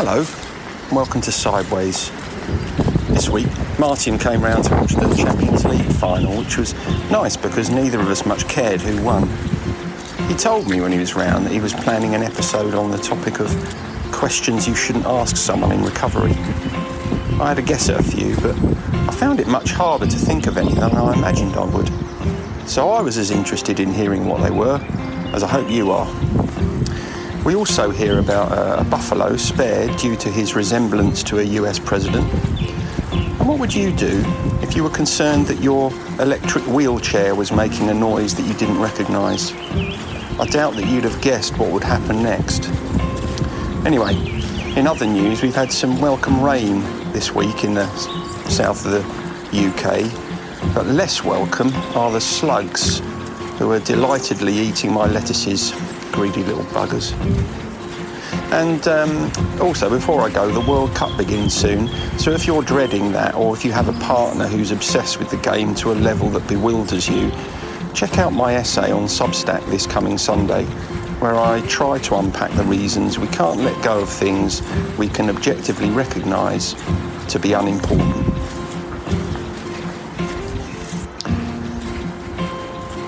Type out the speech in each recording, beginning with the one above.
Hello, welcome to Sideways. This week, Martin came round to watch the Champions League final, which was nice because neither of us much cared who won. He told me when he was round that he was planning an episode on the topic of questions you shouldn't ask someone in recovery. I had a guess at a few, but I found it much harder to think of any than I imagined I would. So I was as interested in hearing what they were as I hope you are. We also hear about a buffalo spared due to his resemblance to a US president. And what would you do if you were concerned that your electric wheelchair was making a noise that you didn't recognise? I doubt that you'd have guessed what would happen next. Anyway, in other news, we've had some welcome rain this week in the south of the UK, but less welcome are the slugs who are delightedly eating my lettuces. Greedy little buggers. And also, before I go, the World Cup begins soon, so if you're dreading that, or if you have a partner who's obsessed with the game to a level that bewilders you, check out my essay on Substack this coming Sunday, where I try to unpack the reasons we can't let go of things we can objectively recognise to be unimportant.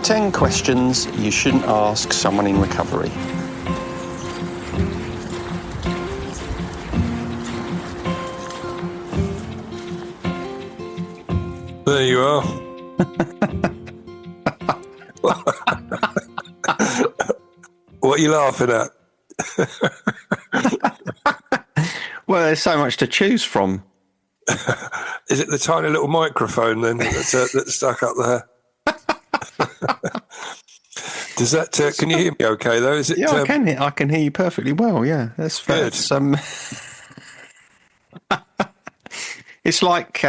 10 questions you shouldn't ask someone in recovery. There you are. What are you laughing at? Well, there's so much to choose from. Is it the tiny little microphone then that's stuck up there? Does that? Can you hear me okay though? Is it? Yeah, I can. I can hear you perfectly well. Yeah, that's fair. Good. It's like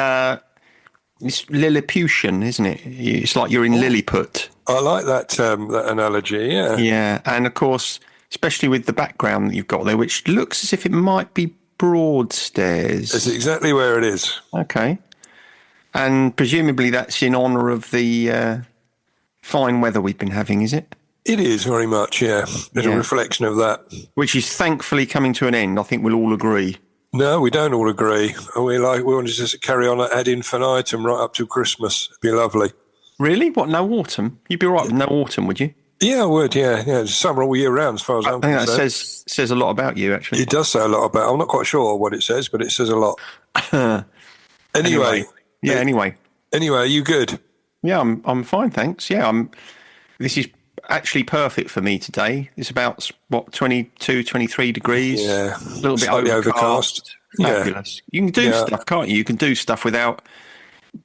it's Lilliputian, isn't it? It's like you're in Lilliput. I like that analogy. Yeah. Yeah, and of course, especially with the background that you've got there, which looks as if it might be Broadstairs. That's exactly where it is. Okay, and presumably that's in honour of the fine weather we've been having, is it? It is very much, yeah. There's a reflection of that. Which is thankfully coming to an end. I think we'll all agree. No, we don't all agree. We want to just carry on ad infinitum right up to Christmas. It'd be lovely. Really? What, no autumn? You'd be all right with no autumn, would you? Yeah, I would, yeah. It's summer all year round as far as I'm concerned. I think that says a lot about you, actually. It does say a lot about. I'm not quite sure what it says, but it says a lot. Anyway. Yeah, anyway. Anyway, are you good? Yeah, I'm fine, thanks. Yeah, this is actually perfect for me today. It's about, 22, 23 degrees. Yeah. A little bit Slightly overcast. Fabulous. Yeah. You can do stuff, can't you? You can do stuff without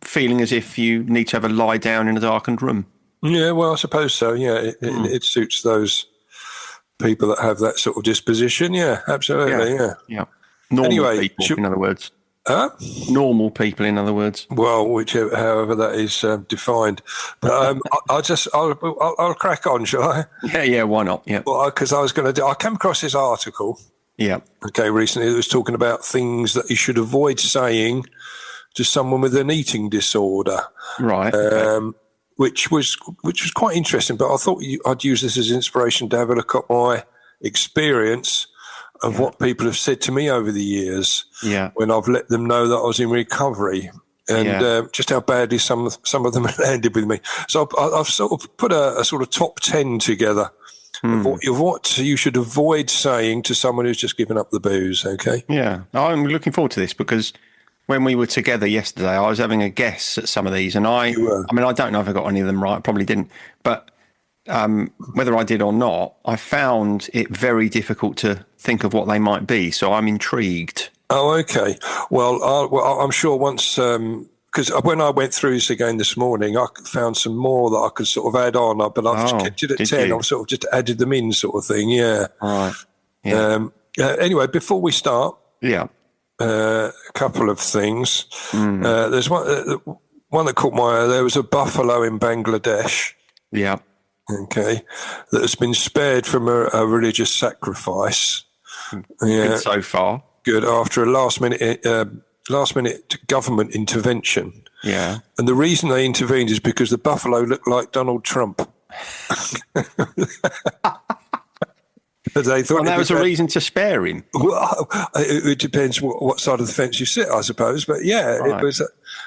feeling as if you need to have a lie down in a darkened room. Yeah, well, I suppose so. Yeah, it suits those people that have that sort of disposition. Yeah, absolutely. Yeah. Normal people, in other words. Huh? Normal people, in other words. Well, however that is defined. But I'll crack on, shall I? Yeah. Why not? Yeah. Well, because I came across this article. Yeah. Okay, recently that was talking about things that you should avoid saying to someone with an eating disorder. Right. Which was quite interesting. But I thought I'd use this as inspiration to have a look at my experience of what people have said to me over the years when I've let them know that I was in recovery and just how badly some of them landed with me. So I've sort of put a sort of top 10 together of what you should avoid saying to someone who's just given up the booze, okay? Yeah, I'm looking forward to this because when we were together yesterday, I was having a guess at some of these and I don't know if I got any of them right, I probably didn't, but whether I did or not, I found it very difficult to think of what they might be. So I'm intrigued. Oh, okay. Well, I'm sure once, because when I went through this again this morning, I found some more that I could sort of add on, but I've just kept it at 10. I've sort of just added them in sort of thing. Yeah. All right. Yeah. Anyway, before we start, a couple of things. There's one that caught my eye. There was a buffalo in Bangladesh. Yeah. Okay, that has been spared from a religious sacrifice. Good so far. Good after a last minute government intervention. Yeah, and the reason they intervened is because the buffalo looked like Donald Trump. They thought that was a reason to spare him. Well, it depends what side of the fence you sit, I suppose. But yeah, Right. it was.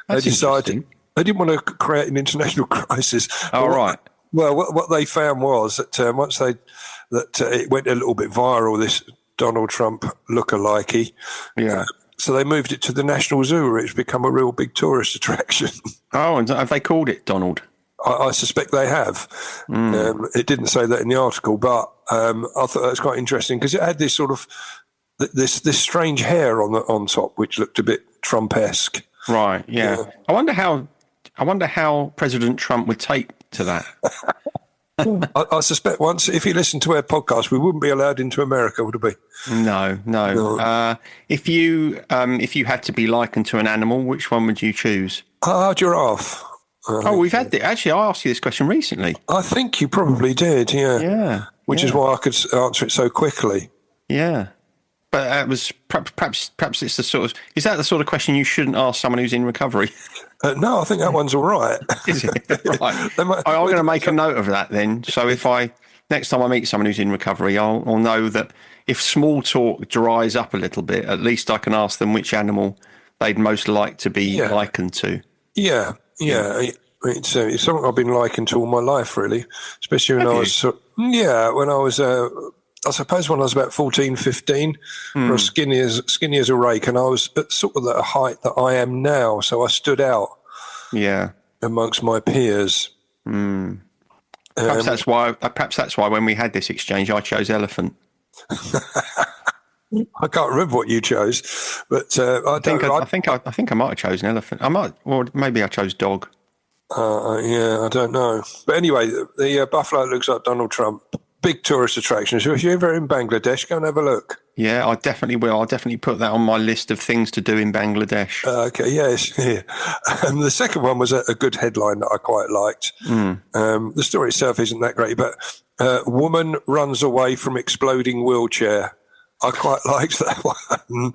They decided they didn't want to create an international crisis. Oh, right. Well, what they found was that once it went a little bit viral, this Donald Trump lookalikey. Yeah. So they moved it to the National Zoo, where it's become a real big tourist attraction. Oh, and have they called it Donald? I suspect they have. It didn't say that in the article, but I thought that was quite interesting because it had this sort of this strange hair on top, which looked a bit Trump-esque. Right. Yeah. I wonder how President Trump would take to that. I suspect once, if he listened to our podcast, we wouldn't be allowed into America, would we? No. If you had to be likened to an animal, which one would you choose? Giraffe. We've had it. Actually, I asked you this question recently. I think you probably did, yeah. Yeah. Which is why I could answer it so quickly. Yeah. But that was perhaps it's the sort of, is that the sort of question you shouldn't ask someone who's in recovery? No, I think that one's all right. Is it? Right. I'm going to make a note of that then. So next time I meet someone who's in recovery, I'll know that if small talk dries up a little bit, at least I can ask them which animal they'd most like to be likened to. Yeah. It's something I've been likened to all my life, really, especially when I was I suppose when I was about 14, 15, I was skinny as a rake, and I was at sort of the height that I am now, so I stood out amongst my peers. Perhaps that's why when we had this exchange, I chose elephant. I can't remember what you chose, but I think I might have chosen elephant. Or maybe I chose dog. I don't know. But anyway, the buffalo looks like Donald Trump. Big tourist attraction. So if you're ever in Bangladesh, go and have a look. Yeah, I definitely will. I'll definitely put that on my list of things to do in Bangladesh. Okay, yes. Yeah. The second one was a good headline that I quite liked. The story itself isn't that great, but woman runs away from exploding wheelchair. I quite liked that one.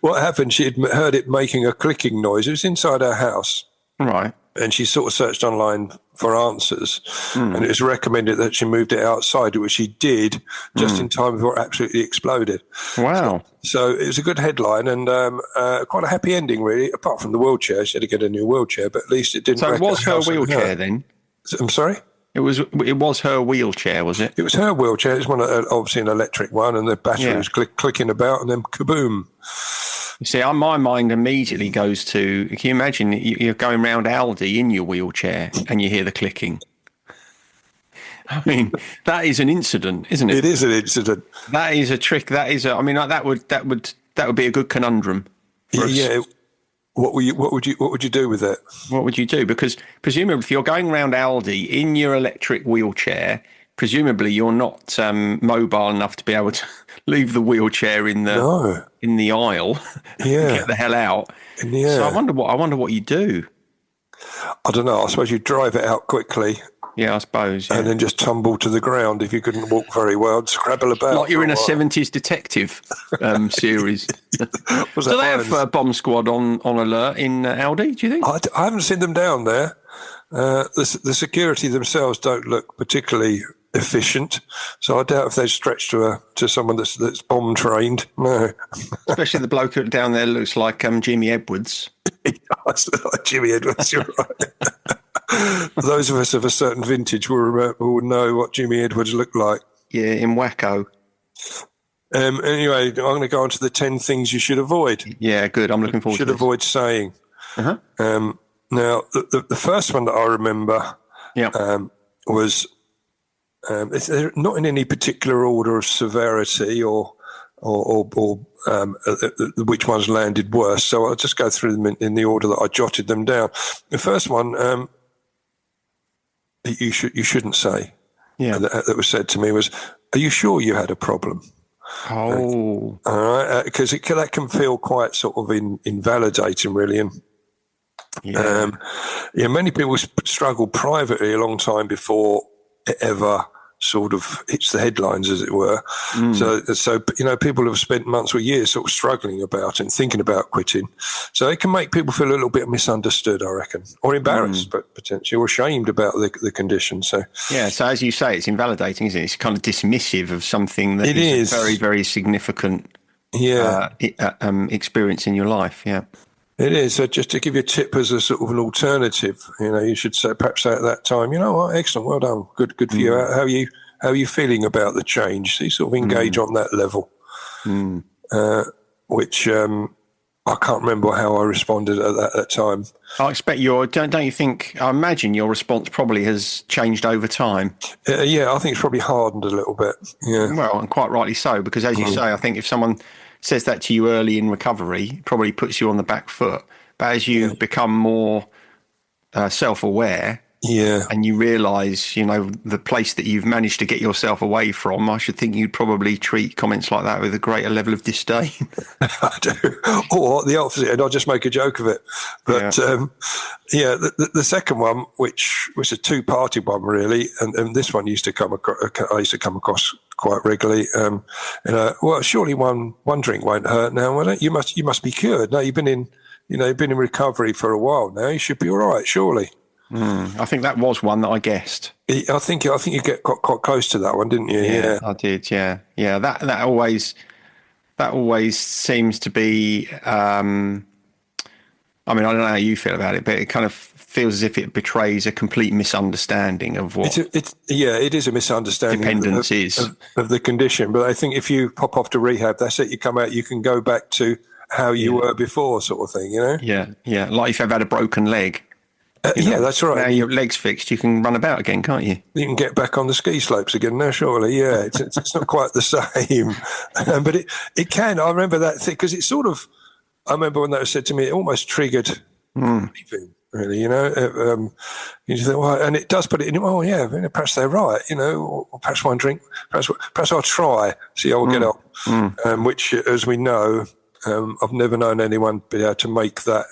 What happened, she had heard it making a clicking noise. It was inside her house. Right. And she sort of searched online for answers, and it was recommended that she moved it outside, which she did just in time before it absolutely exploded. Wow. So it was a good headline and quite a happy ending, really, apart from the wheelchair. She had to get a new wheelchair, but at least it didn't. So it was her wheelchair then? I'm sorry? It was her wheelchair, was it? It was her wheelchair. It was obviously an electric one, and the battery was clicking about, and then kaboom. You see, my mind immediately goes to, can you imagine you're going round Aldi in your wheelchair and you hear the clicking? I mean, that is an incident, isn't it? It is an incident. That is a trick. That would be a good conundrum for us. Yeah. What would you do with it? What would you do? Because presumably if you're going around Aldi in your electric wheelchair, presumably you're not mobile enough to be able to leave the wheelchair in the aisle and get the hell out. Yeah. So I wonder what you do. I don't know. I suppose you drive it out quickly. Yeah, I suppose. Yeah. And then just tumble to the ground if you couldn't walk very well and scrabble about. Like you're in a 70s detective series. Do they have bomb squad on alert in Aldi, do you think? I haven't seen them down there. The security themselves don't look particularly efficient, so I doubt if they've stretched to someone that's bomb trained. No, especially the bloke down there looks like Jimmy Edwards. Jimmy Edwards, you're right. Those of us of a certain vintage will know what Jimmy Edwards looked like. Yeah, in Wacko. Anyway, I'm going to go on to the 10 things you should avoid. Yeah, good. I'm looking forward to it. Should avoid saying. Uh-huh. Now, the first one that I remember was it's not in any particular order of severity or which ones landed worse. So I'll just go through them in the order that I jotted them down. The first one you shouldn't say that was said to me was, "Are you sure you had a problem?" Oh, all right, because that can feel quite sort of invalidating, really. And many people struggle privately a long time before it ever sort of hits the headlines, as it were. So people have spent months or years sort of struggling about it and thinking about quitting. So it can make people feel a little bit misunderstood, I reckon, or embarrassed, but potentially, or ashamed about the condition. So so as you say, it's invalidating, isn't it? It's kind of dismissive of something that is a very, very significant experience in your life. Yeah. It is. So just to give you a tip as a sort of an alternative, you should perhaps say at that time, excellent, well done, good for you. How are you feeling about the change? So you sort of engage on that level, which I can't remember how I responded at that time. I expect I imagine your response probably has changed over time. I think it's probably hardened a little bit. Yeah. Well, and quite rightly so, because as you say, I think if someone says that to you early in recovery, it probably puts you on the back foot. But as you become more self-aware, and you realise, the place that you've managed to get yourself away from, I should think you'd probably treat comments like that with a greater level of disdain. I do. Or the opposite, and I'll just make a joke of it. But the second one, which was a two-party one really, and this one I used to come across quite regularly. Well, surely one drink won't hurt now, will it? You must be cured. No, you've been in recovery for a while now. You should be all right, surely. I think that was one that I guessed. I think you got quite close to that one, didn't you? Yeah, I did. Yeah. That always seems to be. I don't know how you feel about it, but it kind of feels as if it betrays a complete misunderstanding of what. It is a misunderstanding. Dependence is of the condition, but I think if you pop off to rehab, that's it. You come out, you can go back to how you were before, sort of thing. Yeah. Like if you've had a broken leg. That's right. Now your leg's fixed, you can run about again, can't you? You can get back on the ski slopes again now, surely. Yeah, it's not quite the same, but it can. I remember that thing because it sort of. I remember when that was said to me, it almost triggered leaving. Really, you think, well, and it does put it in. Oh, yeah, perhaps they're right. Or perhaps one drink. Perhaps I'll try. See how we'll get on. Which, as we know, I've never known anyone be able to make that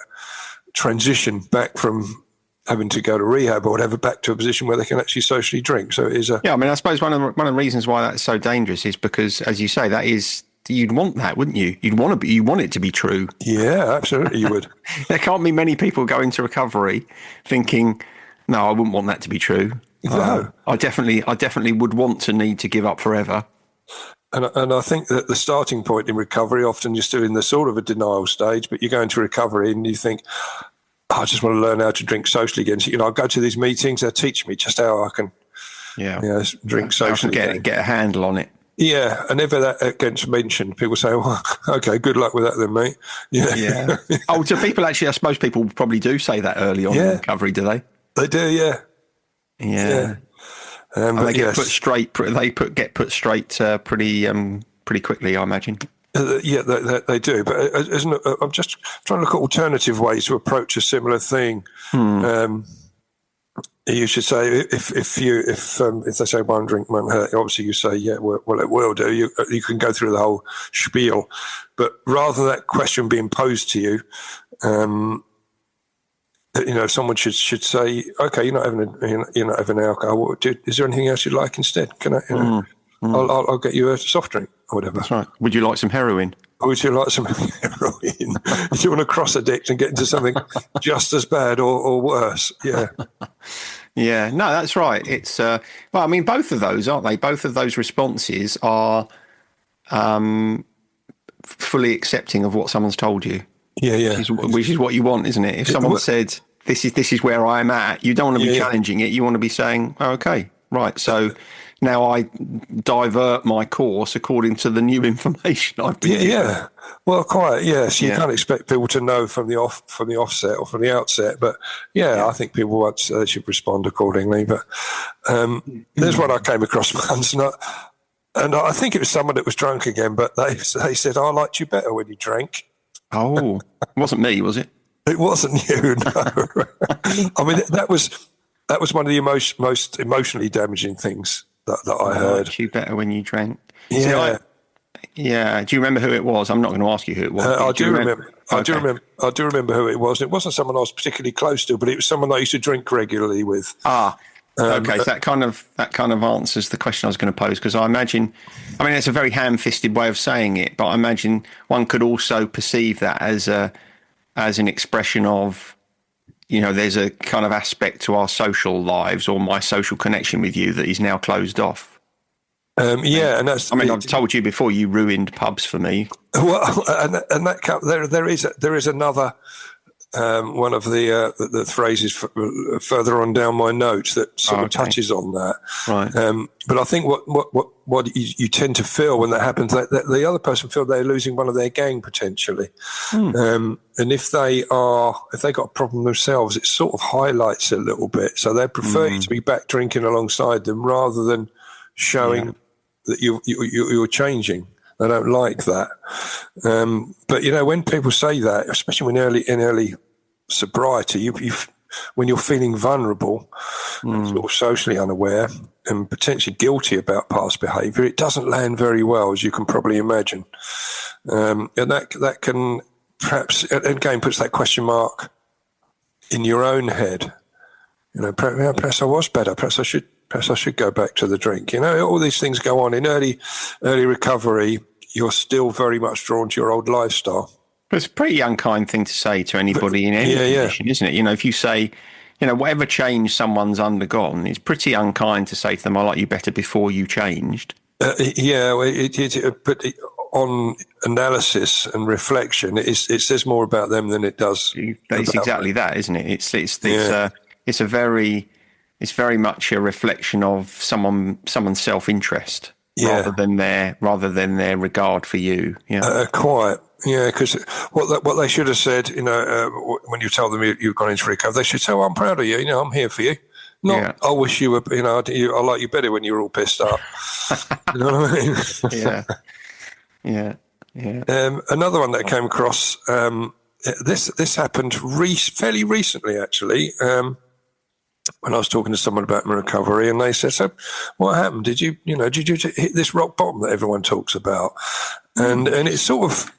transition back from having to go to rehab or whatever back to a position where they can actually socially drink. So it is a... Yeah, I suppose one of the reasons why that's so dangerous is because, as you say, that is... You'd want that, wouldn't you? You want it to be true. Yeah, absolutely you would. There can't be many people go into recovery thinking, no, I wouldn't want that to be true. No. I definitely would want to need to give up forever. And I think that the starting point in recovery, often you're still in the sort of a denial stage, but you go into recovery and you think, I just want to learn how to drink socially again. So, I go to these meetings, they teach me just how I can drink socially. I can get a handle on it. Yeah, and if that gets mentioned, people say, well, okay, good luck with that then, mate. Yeah. Oh, so people actually, I suppose people probably do say that early on in recovery, do they? They do, yeah. Yeah. They get put straight. They get put straight pretty quickly, I imagine. They do. But I'm just trying to look at alternative ways to approach a similar thing. You should say if they say one drink won't hurt, obviously you say it will do. You can go through the whole spiel, but rather than that question being posed to you, someone should say, okay, you're not having alcohol. Is there anything else you'd like instead? Can I? I'll get you a soft drink or whatever. That's right. Would you like some heroin? Would you like some heroin? Do you want to cross addict and get into something just as bad or worse? Yeah. Yeah, no, that's right. It's both of those, aren't they? Both of those responses are fully accepting of what someone's told you. Yeah. Which is what you want, isn't it? If someone said, this is where I am at, you don't want to be challenging it. You want to be saying, oh, okay, right. So now I divert my course according to the new information I've been given. Yeah. Well, quite, yes. You can't expect people to know from the offset or from the outset, but I think people should respond accordingly. But there's one I came across once, and I think it was someone that was drunk again, but they said, I liked you better when you drank. Oh, it wasn't me, was it? It wasn't you, no. I mean, that was one of the most emotionally damaging things that I heard. Liked you better when you drank. Yeah. Yeah. Do you remember who it was? I'm not going to ask you who it was. I do remember. I do remember who it was. It wasn't someone I was particularly close to, but it was someone I used to drink regularly with. Okay, so that kind of answers the question I was going to pose, because I mean, it's a very ham-fisted way of saying it, but I imagine one could also perceive that as an expression of, there's a kind of aspect to our social lives or my social connection with you that is now closed off. And that's. I've told you before, you ruined pubs for me. Well, and that there is another. One of the phrases further on down my notes that sort of touches on that. Right. But I think what you tend to feel when that happens, that the other person feel they're losing one of their gang potentially. And if they got a problem themselves, it sort of highlights it a little bit. So they prefer you to be back drinking alongside them rather than showing that you're changing. They don't like that. But when people say that, especially in early sobriety, when you're feeling vulnerable and sort of socially unaware and potentially guilty about past behaviour, it doesn't land very well, as you can probably imagine. And that can perhaps again puts that question mark in your own head. Perhaps I was better. Perhaps I should go back to the drink. All these things go on in early recovery. You're still very much drawn to your old lifestyle. It's a pretty unkind thing to say to anybody in any condition, isn't it? If you say, whatever change someone's undergone, it's pretty unkind to say to them, I like you better before you changed. But on analysis and reflection, it says more about them than it does. It's exactly that, isn't it? It's very much a reflection of someone's self-interest. Rather than their regard for you, quite, because what they should have said, when you tell them you've gone into recovery, they should say, "I'm proud of you. I'm here for you." Not, I wish you were. I like you better when you were all pissed up. You know what I mean? Yeah. Another one that came across. This happened fairly recently, actually. When I was talking to someone about my recovery, and they said, "So, what happened? Did you hit this rock bottom that everyone talks about?" And it's sort of,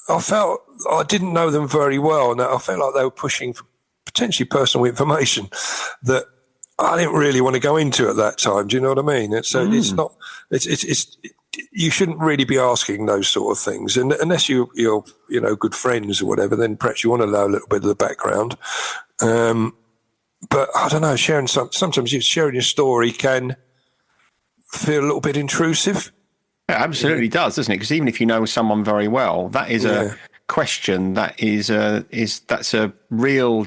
I felt I didn't know them very well, and I felt like they were pushing for potentially personal information that I didn't really want to go into at that time. Do you know what I mean? It's not. It's you shouldn't really be asking those sort of things, and unless you're good friends or whatever, then perhaps you want to know a little bit of the background. But I don't know, sometimes sharing your story can feel a little bit intrusive. It absolutely does, doesn't it? Because even if you know someone very well, that is a question that's a real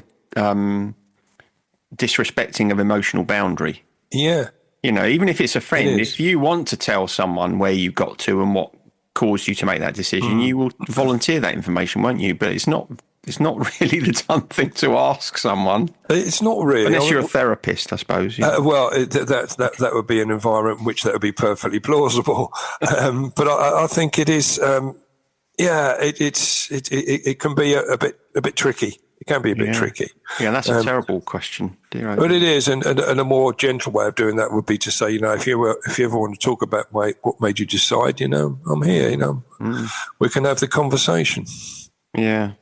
disrespecting of emotional boundary. Yeah. Even if it's a friend, if you want to tell someone where you got to and what caused you to make that decision, you will volunteer that information, won't you? But it's not really the time thing to ask someone. It's not really. Unless you're a therapist, I suppose. Well, that would be an environment in which that would be perfectly plausible. But I think it is. It can be a bit tricky. It can be a bit tricky. Yeah, that's a terrible question, dear. But it is, and a more gentle way of doing that would be to say, if you ever want to talk about what made you decide, I'm here. We can have the conversation. Yeah.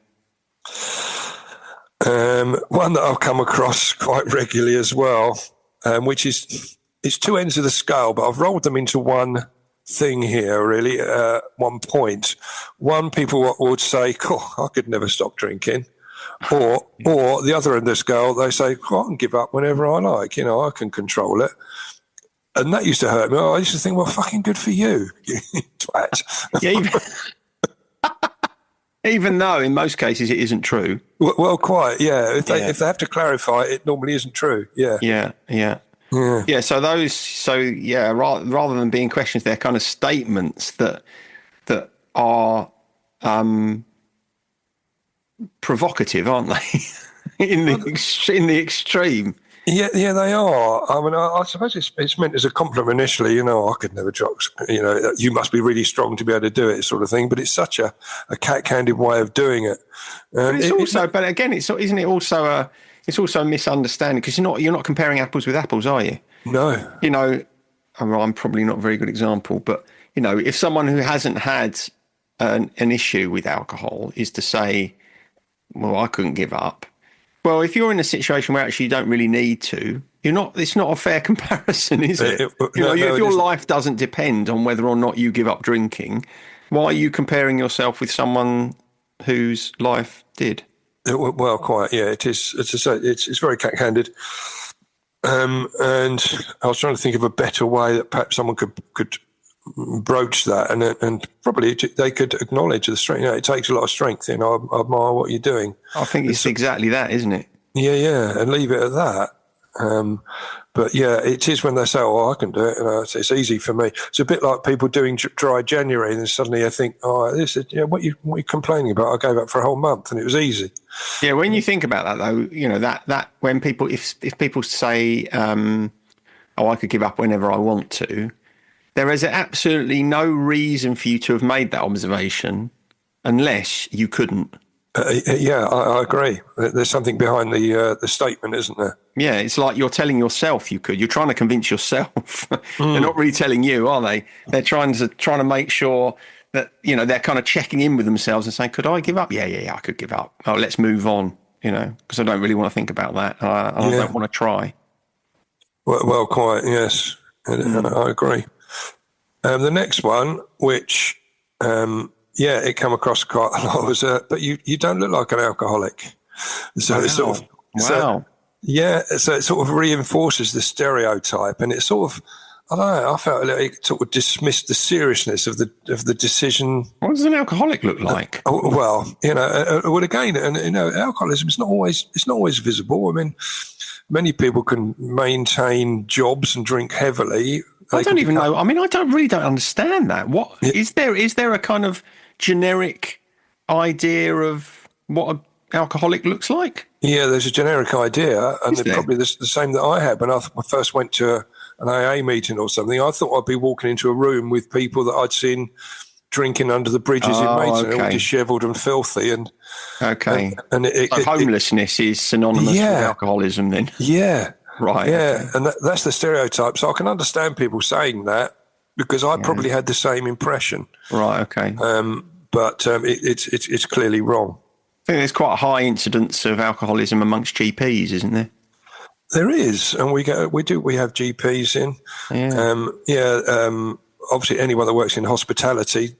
One that I've come across quite regularly as well, which is it's two ends of the scale, but I've rolled them into one thing here, really, one point. One, people would say, "Cool, I could never stop drinking," or the other end of the scale, they say, "I can give up whenever I like. I can control it." And that used to hurt me. I used to think, "Well, fucking good for you, you twat." Yeah. Even though in most cases it isn't true. Well, quite, yeah. If they have to clarify, it normally isn't true. Yeah. Yeah. So rather than being questions, they're kind of statements that are provocative, aren't they? in the extreme. Yeah, they are. I mean, I suppose it's meant as a compliment initially. I could never drop. You must be really strong to be able to do it, sort of thing. But it's such a cat-handed way of doing it. But again, isn't it also a misunderstanding, because you're not comparing apples with apples, are you? No. I'm probably not a very good example, but if someone who hasn't had an issue with alcohol is to say, "Well, I couldn't give up." Well, if you're in a situation where actually you don't really need to, It's not a fair comparison, is it? If your life doesn't depend on whether or not you give up drinking, why are you comparing yourself with someone whose life did? Well, quite, yeah. It is. It's very cack-handed. And I was trying to think of a better way that perhaps someone could broach that, and probably they could acknowledge the strength. It takes a lot of strength. I admire what you're doing. I think it's exactly that, isn't it? Yeah, and leave it at that. But yeah, it is when they say, "Oh, I can do it," it's easy for me. It's a bit like people doing dry January, and then suddenly I think, "Oh, what are you complaining about? I gave up for a whole month, and it was easy." Yeah, when you think about that, though, that when people, if people say, "Oh, I could give up whenever I want to," there is absolutely no reason for you to have made that observation unless you couldn't. I agree. There's something behind the statement, isn't there? Yeah, it's like you're telling yourself you could. You're trying to convince yourself. They're not really telling you, are they? They're trying to make sure that they're kind of checking in with themselves and saying, "Could I give up? Yeah, I could give up. Oh, let's move on." Because I don't really want to think about that. I don't want to try. Well, quite yes, I agree. The next one, which. It came across quite a lot. Was but you don't look like an alcoholic. So it's sort of so it sort of reinforces the stereotype, and it sort of I don't know. I felt like it sort of dismissed the seriousness of the decision. What does an alcoholic look like? Again, and alcoholism is not always visible. I mean, many people can maintain jobs and drink heavily. I don't even know. I mean, I don't understand that. What is there? Is there a kind of generic idea of what an alcoholic looks like? Yeah, there's a generic idea, and they're probably the same that I had when I first went to an AA meeting or something. I thought I'd be walking into a room with people that I'd seen drinking under the bridges in Maidstone, all dishevelled and filthy. And homelessness is synonymous with alcoholism, then. Yeah. Right. Yeah, okay. and that's the stereotype. So I can understand people saying that because I probably had the same impression. Right. Okay. But it's clearly wrong. I think there's quite a high incidence of alcoholism amongst GPs, isn't there? There is, and we have GPs in. Obviously, anyone that works in hospitality,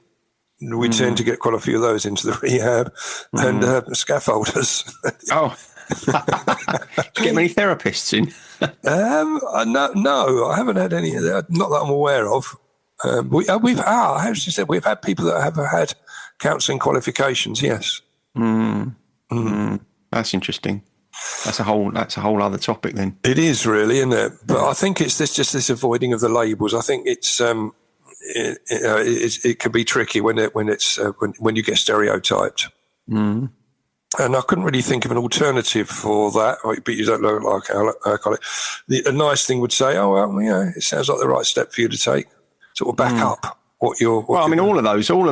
we tend to get quite a few of those into the rehab, and scaffolders. Oh. Did you get many therapists in? No, I haven't had any. Not that I'm aware of. We've had people that have had counselling qualifications. Yes. That's interesting. That's a whole other topic then. It is really, isn't it? But I think it's this avoiding of the labels. I think it's it can be tricky when you get stereotyped. And I couldn't really think of an alternative for that. But you don't look like alcoholic. A nice thing would say, "Oh well, it sounds like the right step for you to take." Sort of back up what you're. All of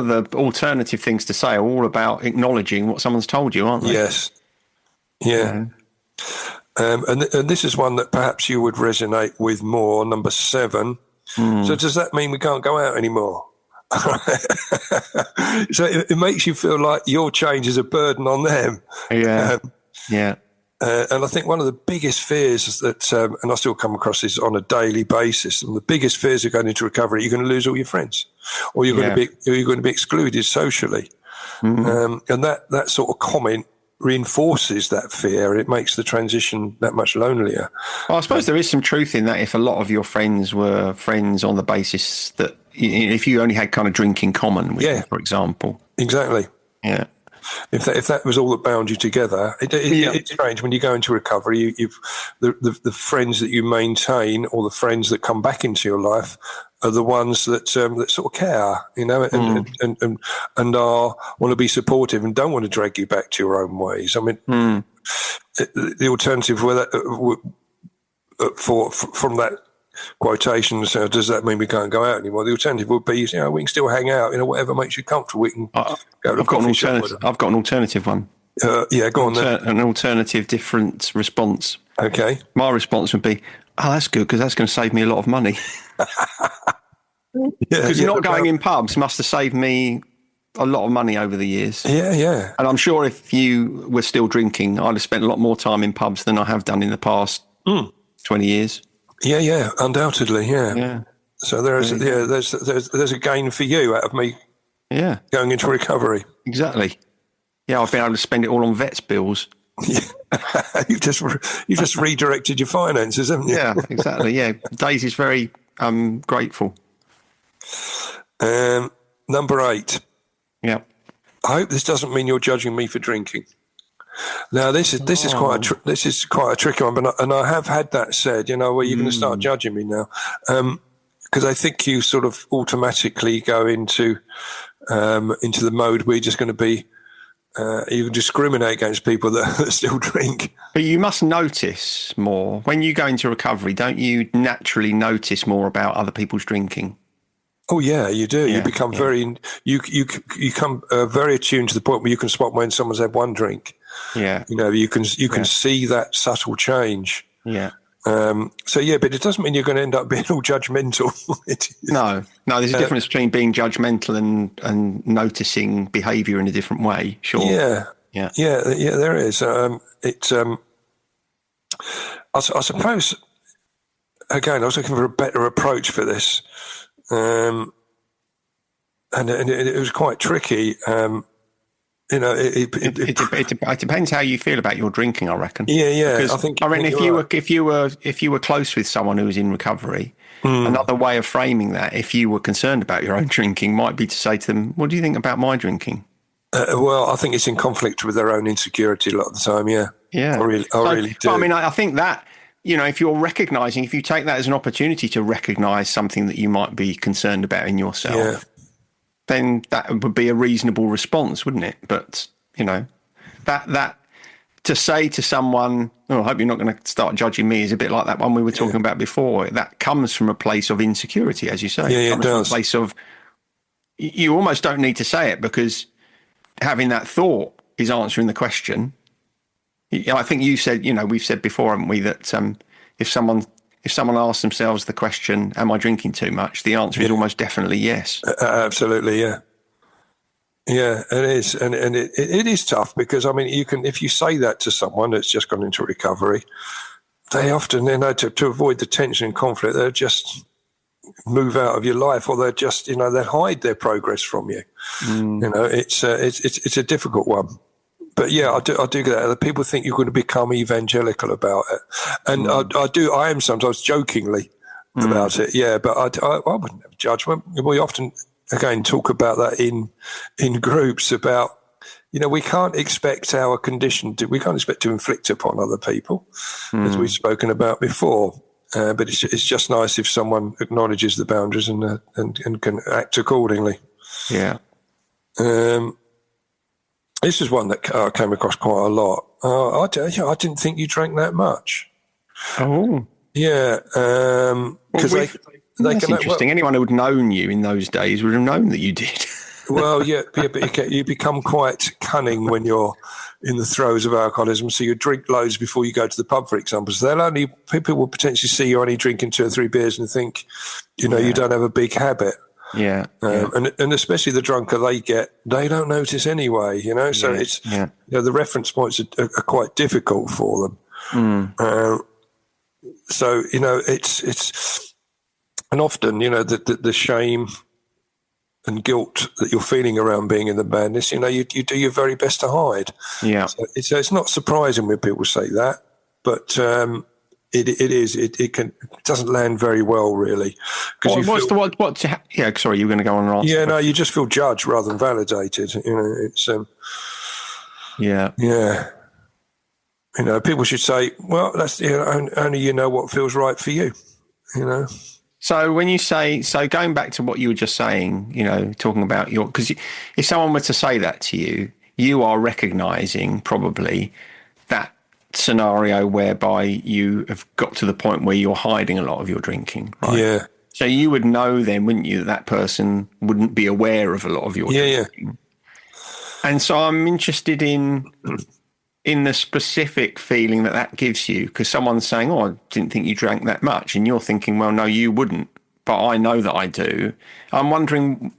the alternative things to say are all about acknowledging what someone's told you, aren't they? Yes. Yeah. And this is one that perhaps you would resonate with more. Number 7. So does that mean we can't go out anymore? So it makes you feel like your change is a burden on them. Yeah. And I think one of the biggest fears is that, and I still come across this on a daily basis, and the biggest fears of going into recovery, you're going to lose all your friends, or you're going to be excluded socially. And that sort of comment reinforces that fear. It makes the transition that much lonelier. Well, I suppose there is some truth in that. If a lot of your friends were friends on the basis that if you only had kind of drink in common with them, for example. Exactly. Yeah. If that was all that bound you together, it's strange when you go into recovery. The friends that you maintain, or the friends that come back into your life, are the ones that sort of care, and want to be supportive and don't want to drag you back to your own ways. I mean, the alternative from that quotation, so does that mean we can't go out anymore? The alternative would be, we can still hang out, whatever makes you comfortable. We can go to I've got an alternative one. Go on then. An alternative, different response. Okay. My response would be, "Oh, that's good, because that's going to save me a lot of money." Because not going in pubs must have saved me a lot of money over the years. Yeah. And I'm sure if you were still drinking, I'd have spent a lot more time in pubs than I have done in the past 20 years. Yeah, undoubtedly, yeah. Yeah. So there's a gain for you out of me going into recovery. Exactly. Yeah, I've been able to spend it all on vets bills. Yeah. You've just redirected your finances, haven't you? Yeah, exactly. Yeah, Daisy's very grateful. Number 8. Yeah. I hope this doesn't mean you're judging me for drinking. Now, this is quite a tricky one, and I have had that said. You're going to start judging me now, because I think you sort of automatically go into the mode where you're just going to be. You discriminate against people that still drink. But you must notice more when you go into recovery. Don't you naturally notice more about other people's drinking? Oh yeah, you do. You become very very attuned to the point where you can spot when someone's had one drink. Yeah, you can see that subtle change. Yeah. But it doesn't mean you're going to end up being all judgmental. No. There's a difference between being judgmental and noticing behaviour in a different way. Sure. Yeah. There is. I suppose. Again, I was looking for a better approach for this, and it was quite tricky. It depends how you feel about your drinking, I reckon. Yeah. Because I mean, if you were close with someone who was in recovery, another way of framing that, if you were concerned about your own drinking, might be to say to them, "What do you think about my drinking?" Well, I think it's in conflict with their own insecurity a lot of the time. Yeah. I really do. I mean, I think that if you're recognising, if you take that as an opportunity to recognise something that you might be concerned about in yourself. Then that would be a reasonable response, wouldn't it? But, that to say to someone, I hope you're not going to start judging me, is a bit like that one we were talking about before. That comes from a place of insecurity, as you say. Yeah, it does. From a place of, you almost don't need to say it because having that thought is answering the question. I think you said, we've said before, haven't we, that if someone asks themselves the question, am I drinking too much? The answer is almost definitely yes. Absolutely, yeah. Yeah, it is. And it is tough because, I mean, if you say that to someone that's just gone into recovery, they often, to avoid the tension and conflict, they'll just move out of your life, or they'll just, they'll hide their progress from you. It's a difficult one. But yeah, I do get that. People think you're going to become evangelical about it, and I am sometimes jokingly about it. Yeah, but I wouldn't have judgment. We often again talk about that in groups about we can't expect our condition we can't expect to inflict upon other people, as we've spoken about before. But it's just nice if someone acknowledges the boundaries and can act accordingly. Yeah. This is one that I came across quite a lot. I didn't think you drank that much. Oh. Yeah. Because that's interesting. Anyone who would have known you in those days would have known that you did. Well, but you become quite cunning when you're in the throes of alcoholism. So you drink loads before you go to the pub, for example. So people will potentially see you only drinking 2 or 3 beers and think, you don't have a big habit. Yeah. And especially the drunker they get, they don't notice anyway, So it's the reference points are quite difficult for them. So it's and often the shame and guilt that you're feeling around being in the madness, you do your very best to hide. Yeah. So it's not surprising when people say that, but it doesn't land very well, really. Sorry, you were going to go on and answer. Yeah, no, you just feel judged rather than validated. It's yeah. People should say, well, that's only what feels right for you. So when you say, going back to what you were just saying, talking about because if someone were to say that to you, you are recognising probably that scenario whereby you have got to the point where you're hiding a lot of your drinking, right? Yeah. So you would know then, wouldn't you, that person wouldn't be aware of a lot of your drinking. Yeah. And so I'm interested in the specific feeling that gives you, because someone's saying, I didn't think you drank that much, and you're thinking, well, no, you wouldn't, but I know that I do. I'm wondering,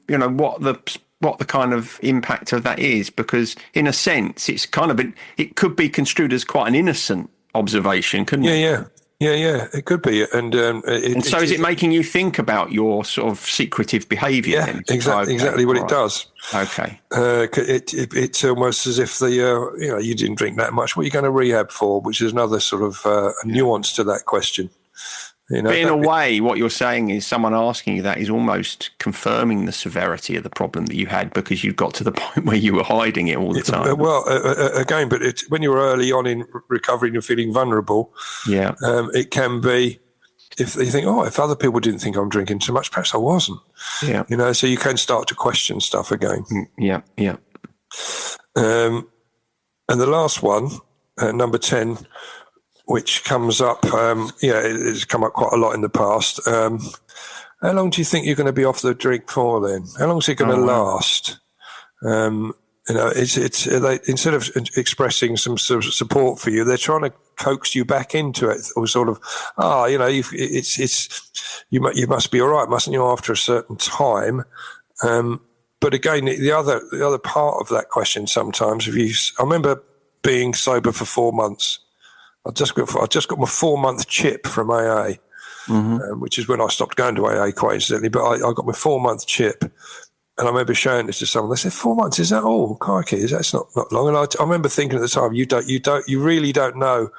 what the kind of impact of that is, because in a sense, it's kind of it could be construed as quite an innocent observation, couldn't it? Yeah. Yeah, it could be. And so is it making you think about your sort of secretive behaviour? Yeah, then? exactly what it does. Okay. It's almost as if you didn't drink that much. What are you going to rehab for? Which is another sort of nuance to that question. But in a way, what you're saying is someone asking you that is almost confirming the severity of the problem that you had, because you got to the point where you were hiding it all the time. Again, but when you're early on in recovery and you're feeling vulnerable, it can be, if you think, if other people didn't think I'm drinking too much, perhaps I wasn't. Yeah. So you can start to question stuff again. Yeah. And the last one, number 10, which comes up, it's come up quite a lot in the past. How long do you think you're going to be off the drink for then? How long is it going to last? Instead of expressing some sort of support for you, they're trying to coax you back into it, or sort of, you must be all right, mustn't you, after a certain time? But again, the other part of that question sometimes, I remember being sober for 4 months. I just got my 4-month chip from AA, which is when I stopped going to AA quite incidentally. But I got my 4-month chip, and I remember showing this to someone. They said, 4 months, is that all? Crikey, that's not long. And I remember thinking at the time, you really don't know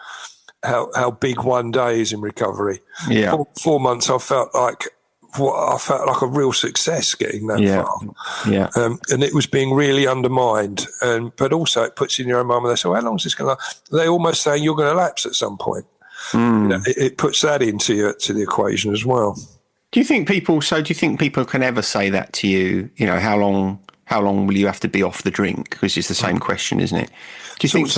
how big one day is in recovery. Yeah, 4 months, I felt like a real success getting that far. Yeah. And it was being really undermined. But also it puts in your own mind, and they say, well, how long is this going to last? They're almost saying you're going to lapse at some point. It puts that into the equation as well. Do you think people can ever say that to you? How long will you have to be off the drink? Because it's the same question, isn't it? Do you think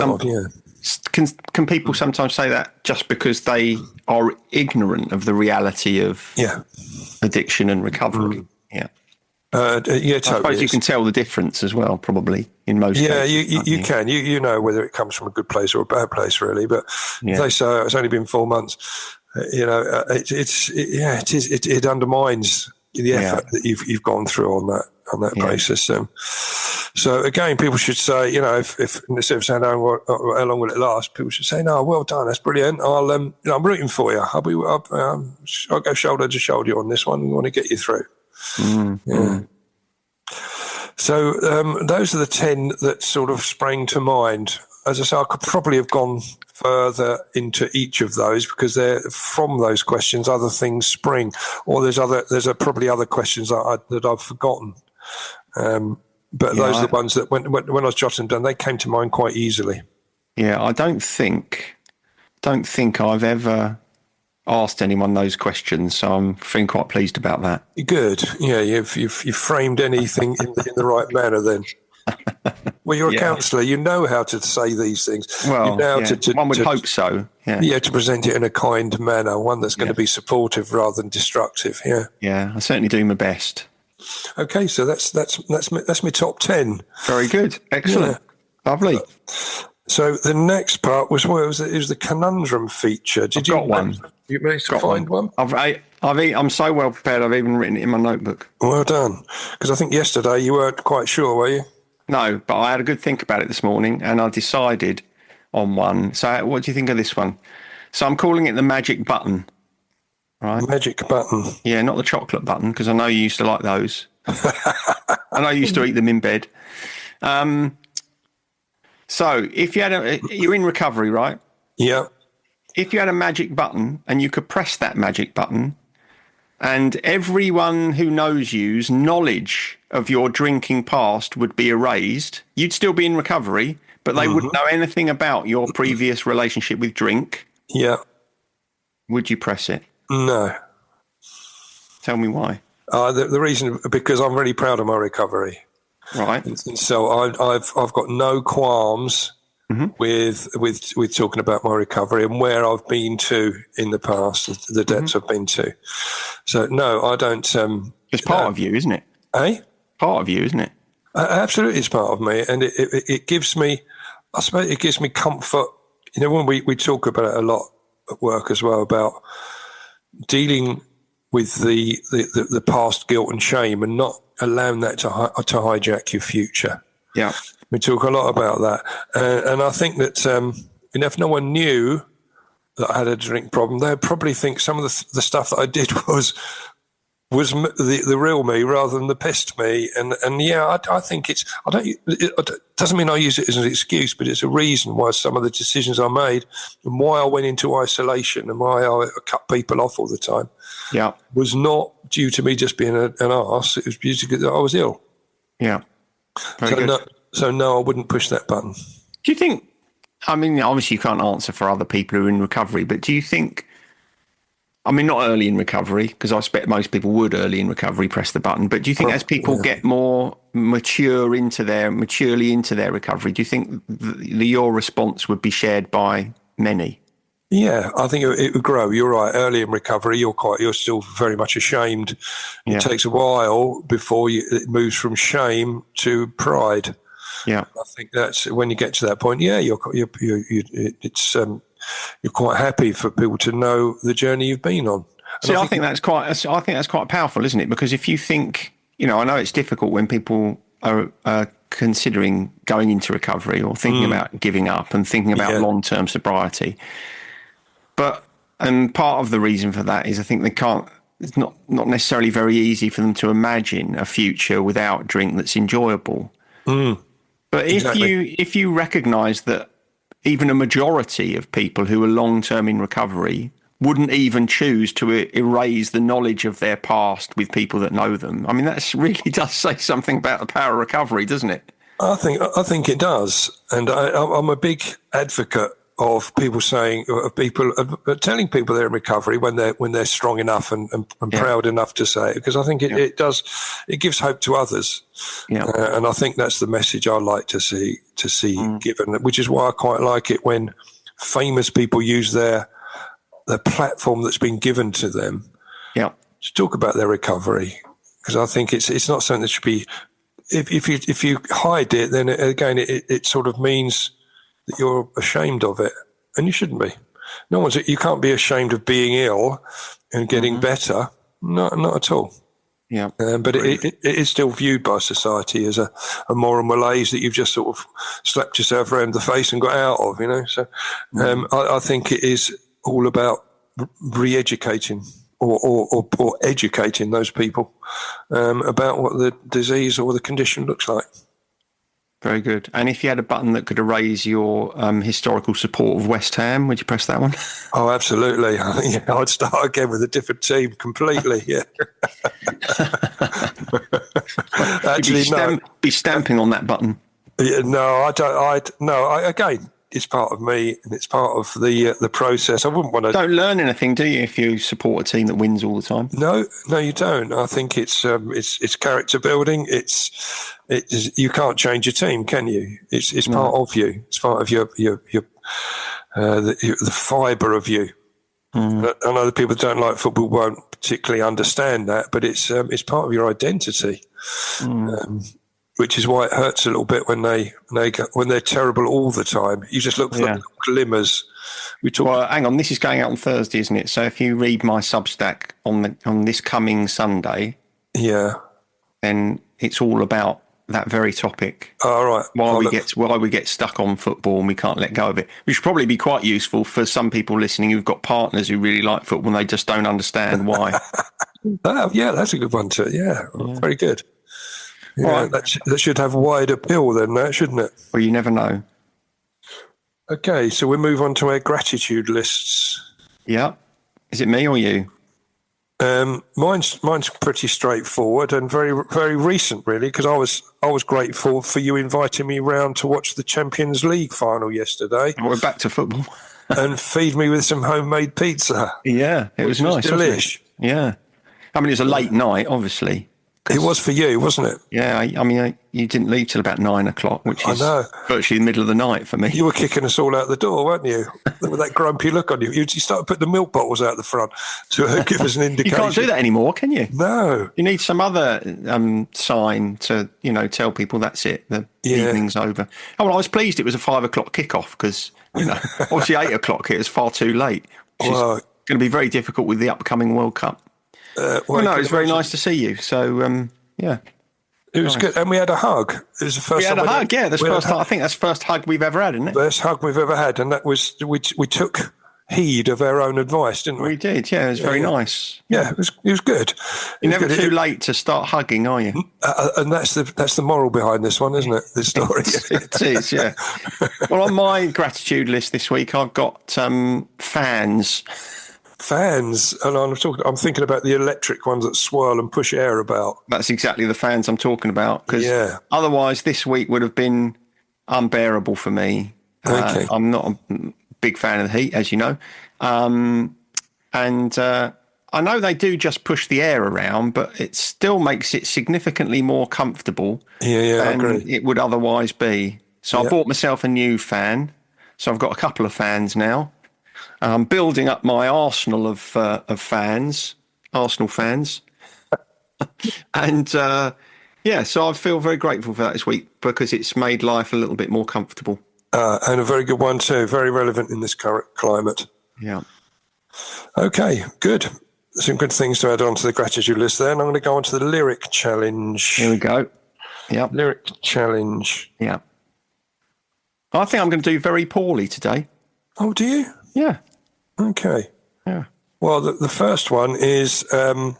can people sometimes say that just because they are ignorant of the reality of addiction and recovery? Totally. I suppose you can tell the difference as well, probably, in most cases. You can. You know whether it comes from a good place or a bad place, really. But they say it's only been 4 months. It undermines the effort that you've gone through on that basis. So again, people should say, if instead of saying, how long will it last, people should say, no, well done, that's brilliant. I'm rooting for you. I'll go shoulder to shoulder on this one. We want to get you through. So those are the 10 that sort of sprang to mind. As I say, I could probably have gone further into each of those, because from those questions other things spring, or there's probably other questions that I've forgotten. But those are the ones that when I was jotting them down, they came to mind quite easily. Yeah, I don't think I've ever asked anyone those questions, so I'm feeling quite pleased about that. Good. Yeah, you've framed anything in the right manner then. Well, you're a counsellor. You know how to say these things. Well, one would hope so. Yeah, to present it in a kind manner, one that's going to be supportive rather than destructive. Yeah, I certainly do my best. Okay, so that's my top 10. Very good, excellent, lovely. So the next part was the conundrum feature. You manage to find one? I'm so well prepared. I've even written it in my notebook. Well done, because I think yesterday you weren't quite sure, were you? No, but I had a good think about it this morning, and I decided on one. So, what do you think of this one? So, I'm calling it the magic button. Right? Magic button. Yeah, not the chocolate button, because I know you used to like those. I know you used to eat them in bed. So, if you had you're in recovery, right? Yeah. If you had a magic button and you could press that magic button, and everyone who knows you's knowledge of your drinking past would be erased, you'd still be in recovery, but they wouldn't know anything about your previous relationship with drink. Yeah. Would you press it? No. Tell me why. The reason, because I'm really proud of my recovery. Right. And so I've got no qualms with talking about my recovery and where I've been to in the past, the depths I've been to. So no, I don't. It's part of you, isn't it? Part of you, isn't it? Absolutely, it's part of me, and it gives me. I suppose it gives me comfort. When we talk about it a lot at work as well, about dealing with the past guilt and shame, and not allowing that to hijack your future. Yeah. We talk a lot about that. And I think that if no one knew that I had a drink problem, they'd probably think some of the stuff that I did was the real me rather than the pest me. And yeah, I think it doesn't mean I use it as an excuse, but it's a reason why some of the decisions I made and why I went into isolation and why I cut people off all the time. Yeah, was not due to me just being an arse. It was due to that I was ill. Yeah. Very good. No, I wouldn't push that button. Do you think, I mean, obviously you can't answer for other people who are in recovery, but do you think, I mean, not early in recovery, because I expect most people would early in recovery press the button, but do you think as people get more maturely into their recovery, do you think your response would be shared by many? Yeah, I think it would grow. You're right. Early in recovery, you're still very much ashamed. Yeah. It takes a while before it moves from shame to pride. Yeah, I think that's when you get to that point. Yeah, you're quite happy for people to know the journey you've been on. And I think that's quite powerful, isn't it? Because if you think, I know it's difficult when people are considering going into recovery or thinking about giving up and thinking about long-term sobriety. But part of the reason for that is I think it's not necessarily very easy for them to imagine a future without drink that's enjoyable. But if you recognise that even a majority of people who are long-term in recovery wouldn't even choose to erase the knowledge of their past with people that know them, I mean, that really does say something about the power of recovery, doesn't it? I think it does. And I'm a big advocate of people telling people they're in recovery when they're strong enough and proud enough to say it, because I think it gives hope to others. Yeah. And I think that's the message I like to see given, which is why I quite like it when famous people use the platform that's been given to them to talk about their recovery, because I think it's not something that should be, if you hide it, then again it sort of means that you're ashamed of it, and you shouldn't be. You can't be ashamed of being ill and getting better. Not at all. Yeah. But it is still viewed by society as a moral malaise that you've just sort of slapped yourself around the face and got out of, So I think it is all about re-educating or educating those people about what the disease or the condition looks like. Very good. And if you had a button that could erase your historical support of West Ham, would you press that one? Oh, absolutely. I'd start again with a different team completely. Yeah. Actually, be stamping on that button. Yeah, no, I don't. Again, it's part of me and it's part of the process. I wouldn't want to. Don't learn anything, do you, if you support a team that wins all the time? No, you don't. I think it's character building. You can't change your team, can you? It's part of you. It's part of the fibre of you. I know the people that don't like football won't particularly understand that, but it's part of your identity. Which is why it hurts a little bit when they're terrible all the time. You just look for the glimmers. Well, hang on, this is going out on Thursday, isn't it? So if you read my Substack on this coming Sunday, then it's all about that very topic. All right. Why we get stuck on football and we can't let go of it, which should probably be quite useful for some people listening who've got partners who really like football and they just don't understand why. That's a good one too. Yeah. Very good. Yeah, right. That should have wide appeal then, shouldn't it? Well, you never know. Okay, so we move on to our gratitude lists. Yeah. Is it me or you? Mine's pretty straightforward and very, very recent, really, because I was grateful for you inviting me round to watch the Champions League final yesterday. We're back to football. And feed me with some homemade pizza. Yeah, it was nice. Delish. Yeah. I mean, it was a late night, obviously. It was for you, wasn't it? Yeah, I mean, you didn't leave till about 9 o'clock, which is virtually the middle of the night for me. You were kicking us all out the door, weren't you? With that grumpy look on you. You started putting the milk bottles out the front to give us an indication. You can't do that anymore, can you? No. You need some other sign to, tell people that's it, the evening's over. Oh, well, I was pleased it was a 5 o'clock kickoff because, obviously 8 o'clock it was far too late, which is going to be very difficult with the upcoming World Cup. It was very nice to see you. So, It was good. And we had a hug. It was the first time. We had a hug, yeah. I think that's the first hug we've ever had, isn't it? First hug we've ever had. And that was, we took heed of our own advice, didn't we? We did, yeah. It was very nice. Yeah, it was good. You're never too late to start hugging, are you? And that's the moral behind this one, isn't it? This story. It is, yeah. Well, on my gratitude list this week, I've got fans. Fans, and I'm thinking about the electric ones that swirl and push air about. That's exactly the fans I'm talking about. Because otherwise, this week would have been unbearable for me. Okay. I'm not a big fan of the heat, as you know. And I know they do just push the air around, but it still makes it significantly more comfortable than it would otherwise be. So I bought myself a new fan. So I've got a couple of fans now. I'm building up my arsenal of fans, Arsenal fans. And so I feel very grateful for that this week because it's made life a little bit more comfortable. And a very good one too, very relevant in this current climate. Yeah. Okay, good. Some good things to add on to the gratitude list there. And I'm going to go on to the lyric challenge. Here we go. Yeah. Lyric challenge. Yeah. I think I'm going to do very poorly today. Oh, do you? Yeah. Okay. Yeah. Well, the first one is, I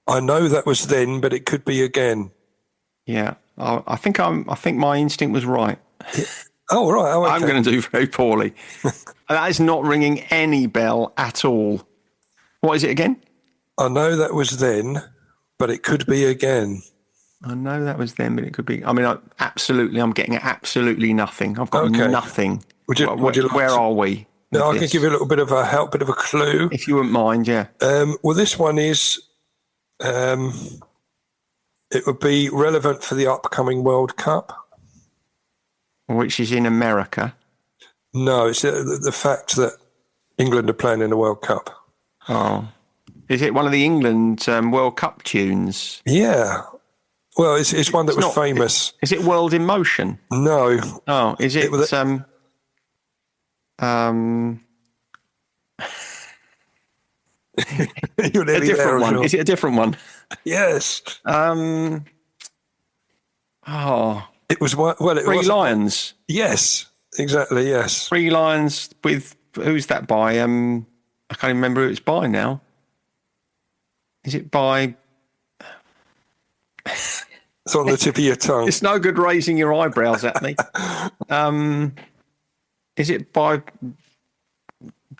know that was then, but it could be again. Yeah. I think my instinct was right. Oh, right. Oh, okay. I'm going to do very poorly. That is not ringing any bell at all. What is it again? I know that was then, but it could be again. I know that was then, but it could be. I mean, I'm getting absolutely nothing. I've got nothing. Would you like where are we? No, I can give you a little bit of a help, bit of a clue. If you wouldn't mind, yeah. Well, this one is, it would be relevant for the upcoming World Cup. Which is in America. No, it's the fact that England are playing in the World Cup. Oh. Is it one of the England World Cup tunes? Yeah. Well, it's one that was famous. Is it World in Motion? No. Oh, is it... You're a different one. Is it a different one? Yes. It was Three Lions. Yes, exactly. Yes, Three Lions with who's that by? I can't even remember who it's by now. Is it by? It's on the tip of your tongue. It's no good raising your eyebrows at me. Is it by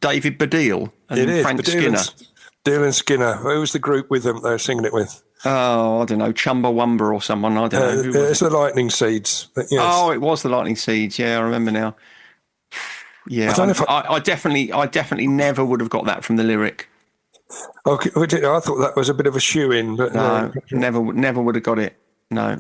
David Baddiel and Frank Skinner? Baddiel and Skinner. Who was the group with them they were singing it with? Oh, I don't know, Chumbawamba or someone. I don't know. It's the Lightning Seeds. Yes. Oh, it was the Lightning Seeds. Yeah, I remember now. Yeah, I definitely never would have got that from the lyric. Okay, I thought that was a bit of a shoe-in, but no, never would have got it. No.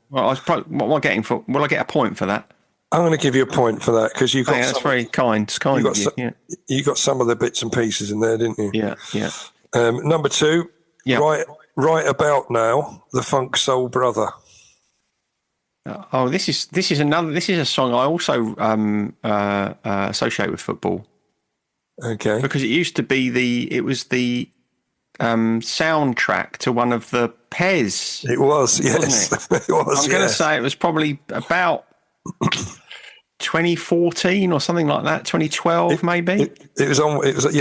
Well, what am I getting for? Will I get a point for that? I'm going to give you a point for that because you got. That's very kind. It's kind of you. You got some of the bits and pieces in there, didn't you? Yeah, yeah. Number two. Yeah. Right about now, the Funk Soul Brother. Oh, this is a song I also associate with football. Okay. Because it used to be the soundtrack to one of the Pez. It was, yes. It was. I'm going to say it was probably about 2014 or something like that. 2012, maybe. It was on. It was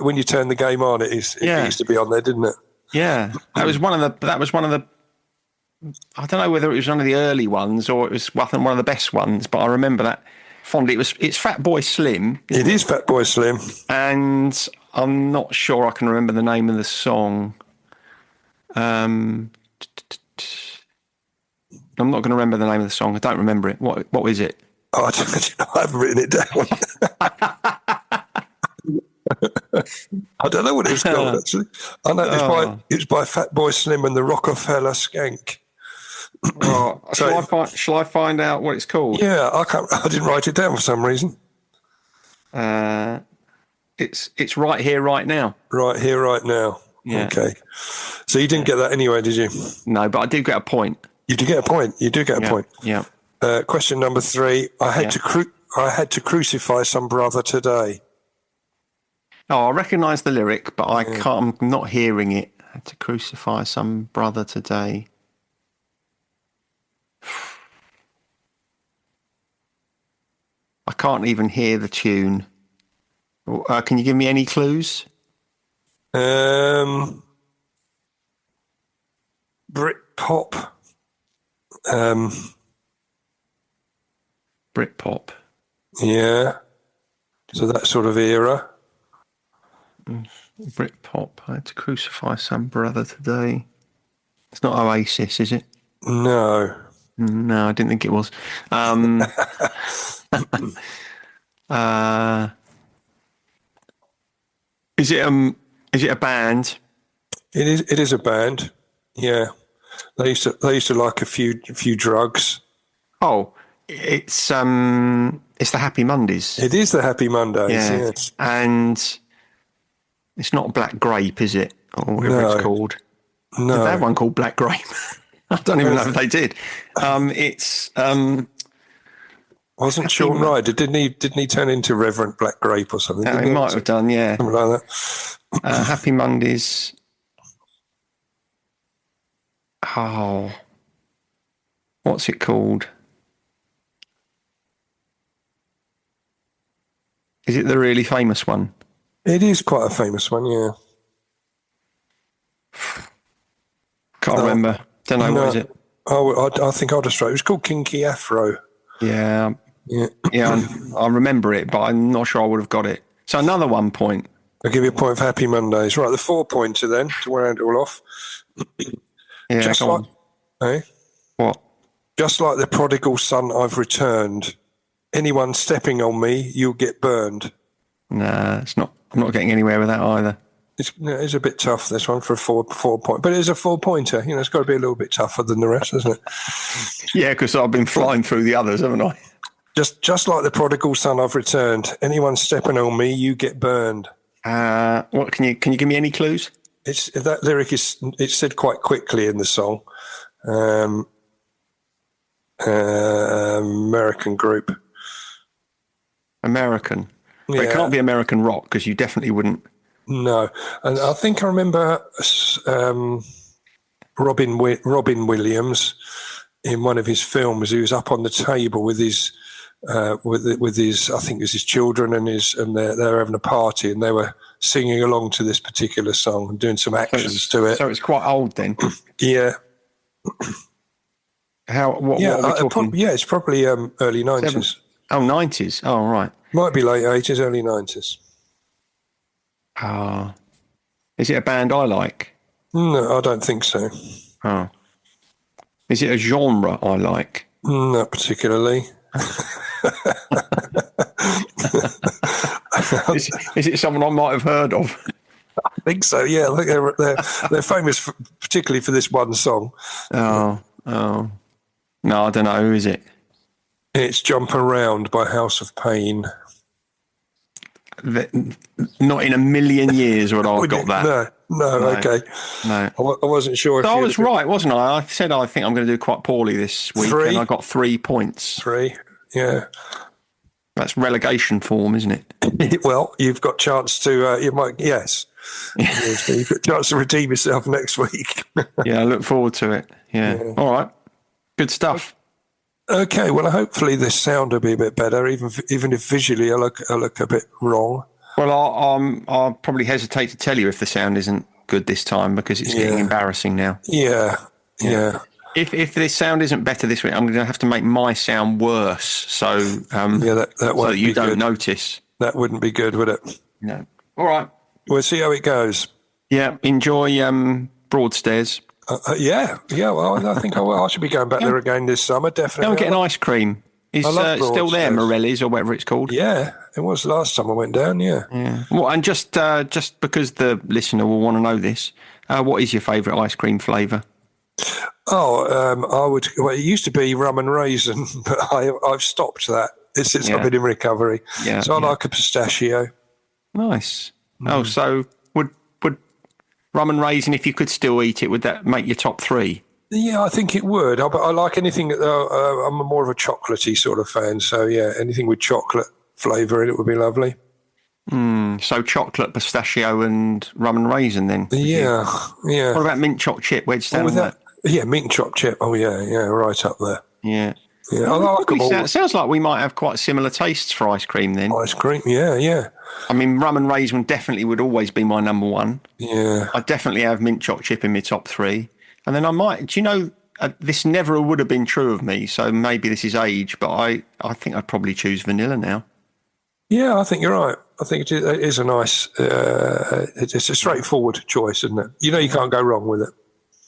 when you turn the game on, it used to be on there, didn't it? Yeah, that was one of the. I don't know whether it was one of the early ones or it was one of the best ones, but I remember that fondly. It's Fatboy Slim. It is Fatboy Slim, and I'm not sure I can remember the name of the song. I'm not going to remember the name of the song. I don't remember it. What is it? Oh, I haven't written it down. I don't know what it was called, actually. I know it was by Fatboy Slim and the Rockefeller Skank. Oh, shall I find out what it's called? Yeah, I didn't write it down for some reason. It's Right Here, Right Now. Right Here, Right Now. Yeah. Okay. So you didn't get that anyway, did you? No, but I did get a point. You did get a point. You do get a point. Yeah. Question number 3. I had to crucify some brother today. Oh, I recognise the lyric, but I can't. I'm not hearing it. I had to crucify some brother today. I can't even hear the tune. Can you give me any clues? Britpop. Britpop. Yeah. So that sort of era. Britpop. I had to crucify some brother today. It's not Oasis, is it? No. No, I didn't think it was. Is it a band? It is. It is a band. Yeah. They used to like a few drugs. Oh, it's the Happy Mondays. It is the Happy Mondays. Yeah. Yes. And it's not Black Grape, is it? Or whatever it's called. No. Did they have one called Black Grape? I don't even know if they did. It's wasn't Sean Ryder? Didn't he turn into Reverend Black Grape or something? He might have done, yeah. Something like that. Happy Mondays. Oh, what's it called? Is it the really famous one? It is quite a famous one, yeah. Can't remember. Don't know, what is it? Oh, I think I'll just try. It was called Kinky Afro. Yeah. I remember it, but I'm not sure I would have got it. So another 1 point. I'll give you a point for Happy Mondays. Right, the 4-pointer then, to round it all off. Yeah, just like, What? Just like the prodigal son, I've returned. Anyone stepping on me, you'll get burned. Nah, it's not. I'm not getting anywhere with that either. It's a bit tough, this one, for a 4-point. But it is a 4-pointer. It's got to be a little bit tougher than the rest, hasn't it? Yeah, because I've been flying through the others, haven't I? Just like the prodigal son, I've returned. Anyone stepping on me, you get burned. What can you give me any clues? That lyric it's said quite quickly in the song. American group. American. But it can't be American rock because you definitely wouldn't. No, and I think I remember Robin Williams in one of his films. He was up on the table with his with his I think it was his children and they're having a party and they were singing along to this particular song and doing some actions to it. So it's quite old then. Yeah. What are we talking? It's probably early 90s. Oh, 90s. Oh, right. Might be late 80s, early 90s. Is it a band I like? No, I don't think so. Oh. Is it a genre I like? Not particularly. Is it someone I might have heard of? I think so, yeah. I think they're famous particularly for this one song. Oh. No, I don't know. Who is it? It's Jump Around by House of Pain. Not in a million years would I have got that. No, okay. No. I wasn't sure. I was right, wasn't I? I said I think I'm going to do quite poorly this week, and I got 3 points. 3, yeah. That's relegation form, isn't it? Well, you've got a chance to, you've got a chance to redeem yourself next week. Yeah, I look forward to it. Yeah. All right. Good stuff. Okay, well, hopefully this sound will be a bit better, even if visually I look a bit wrong. Well, I'll probably hesitate to tell you if the sound isn't good this time because it's getting embarrassing now. Yeah. If this sound isn't better this week, I'm going to have to make my sound worse. So that so that you don't notice. That wouldn't be good, would it? No. All right. We'll see how it goes. Yeah. Enjoy Broadstairs. Yeah. Well, I think I will. I should be going back there again this summer. Definitely. Go and get an ice cream. Is still there, Morelli's or whatever it's called? Yeah, it was last time I went down. Yeah. Well, and just because the listener will want to know this, what is your favourite ice cream flavour? Oh, I would. Well, it used to be rum and raisin, but I've stopped that since I've been in recovery. Yeah. So I like a pistachio. Nice. Oh, so would rum and raisin, if you could still eat it, would that make your top 3? Yeah, I think it would. I like anything. I'm more of a chocolatey sort of fan. So yeah, anything with chocolate flavour in it would be lovely. So chocolate, pistachio, and rum and raisin then. Yeah. What about mint choc chip? Where'd you stand on that? Yeah, mint choc chip. Oh yeah, right up there. Yeah. I like them all. Sounds like we might have quite similar tastes for ice cream then. Ice cream, yeah. I mean, rum and raisin definitely would always be my number one. Yeah. I definitely have mint choc chip in my top three. And then I might, do you know, this never would have been true of me, so maybe this is age, but I think I'd probably choose vanilla now. Yeah, I think you're right. I think it is a nice, it's a straightforward choice, isn't it? You know, you can't go wrong with it.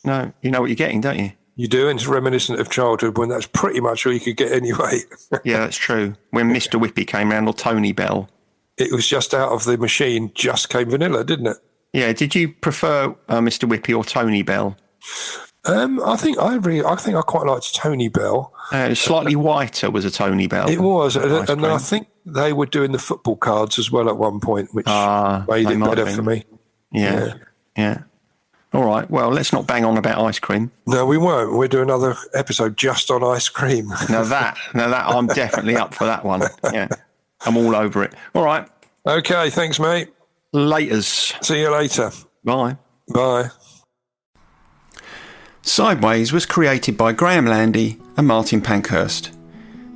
No, you know what you're getting, don't you? You do, and it's reminiscent of childhood when that's pretty much all you could get anyway. Yeah, that's true. When Mr. Whippy came round, or Tony Bell. It was just out of the machine, just came vanilla, didn't it? Yeah, did you prefer Mr. Whippy or Tony Bell? I think I quite liked Tony Bell. It was slightly whiter, was a Tony Bell. It was, and I think they were doing the football cards as well at one point, which made it better for me. Yeah. All right. Well, let's not bang on about ice cream. No, we won't. We'll do another episode just on ice cream. Now that, I'm definitely up for that one. Yeah, I'm all over it. All right. Okay. Thanks, mate. Laters. See you later. Bye. Bye. Sideways was created by Graham Landy and Martin Pankhurst.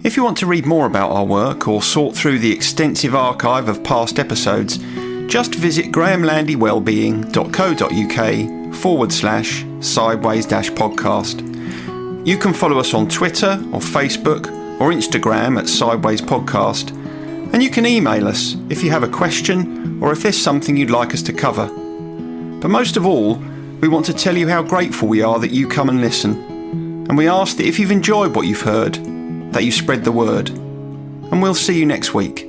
If you want to read more about our work or sort through the extensive archive of past episodes, just visit grahamlandywellbeing.co.uk/sideways-podcast. You can follow us on Twitter or Facebook or Instagram at Sideways Podcast, and you can email us if you have a question or if there's something you'd like us to cover. But most of all, we want to tell you how grateful we are that you come and listen, and we ask that if you've enjoyed what you've heard, that you spread the word. And we'll see you next week.